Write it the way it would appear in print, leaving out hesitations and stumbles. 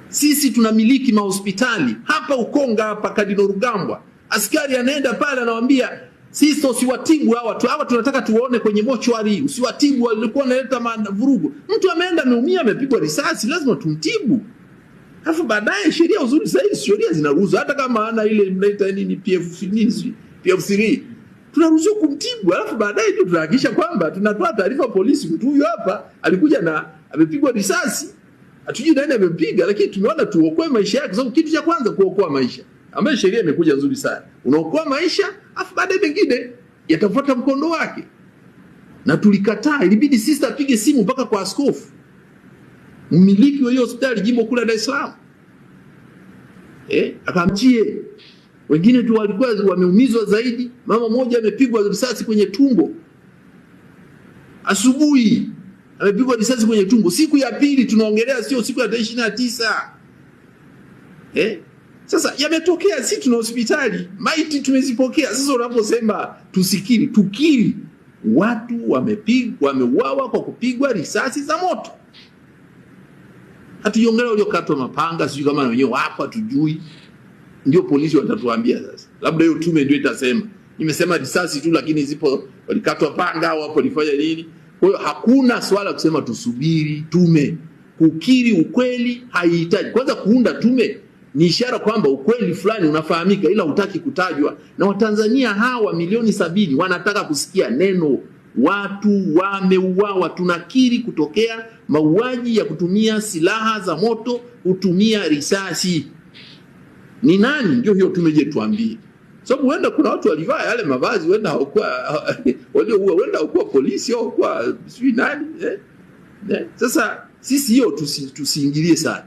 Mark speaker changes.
Speaker 1: Sisi tunamiliki mahospitali hapa Ukonga hapa Kadino Rugambwa. Askari anaenda pale anawaambia sisi usiwatibu hawa tunataka tuone kwenye mochwari, usiwatibu, walikuwa wanaleta vurugu. Mtu ameenda ameumia, amepigwa risasi, lazima tumtibu. Alafu baadaye sheria uzuri zaidi, sheria zinaruhusu hata kama ana ile mnaita nini PF3 tunaruhusu kumtibu. Alafu baadaye ndio tunahakikisha kwamba tunatoa taarifa polisi, mtu huyu hapa alikuja na amepigwa risasi, hatujui nani amempiga, lakini tumeona tuokoe maisha yake, sababu kitu cha kwanza kuokoa maisha, ambayo sheria imekuja nzuri sana. Unaokoa maisha, afu baadaye mengine yatafuata mkondo wake. Na tulikataa, ilibidi sisi apige simu mpaka kwa askofu mmiliki wa hiyo hospitali jimbo kula Dar es Salaam, akamchie. Wengine tu walikuwa wameumizwa zaidi. Mama mmoja amepigwa risasi kwenye tumbo asubuhi, amepigwa risasi kwenye tumbo. Siku ya pili tunaongelea, sio siku ya 29. Sasa yametokea, sisi tuna hospitali, maiti tumezipokea. Sasa unaposema tusikiri, tukiri, watu wameuawa kwa kupigwa risasi za moto. Hatujiongelea waliokatwa mapanga, sijui kama wenyewe wapo, hatujui. Ndio polisi watatuambia sasa. Labda hiyo tume ndio itasema. Nimesema risasi tu, lakini zipo walikatwa panga au hapo walifanya nini. Kwa hiyo hakuna swala kusema tusubiri tume. Kukiri ukweli haihitaji. Kwanza kuunda tume ni ishara kwamba ukweli fulani unafahamika, ila hutaki kutajwa. Na Watanzania hawa milioni 70 wanataka kusikia neno watu wameuawa. Tunakiri kutokea mauaji ya kutumia silaha za moto, kutumia risasi. Ni nani? Ndio hiyo tumeje tuambie. Sababu huenda kuna watu walivaa yale mavazi, huenda hawakuwa walioua, huenda hawakuwa polisi au kwa sijui nani. Sasa sisi hiyo tusiingilie sana.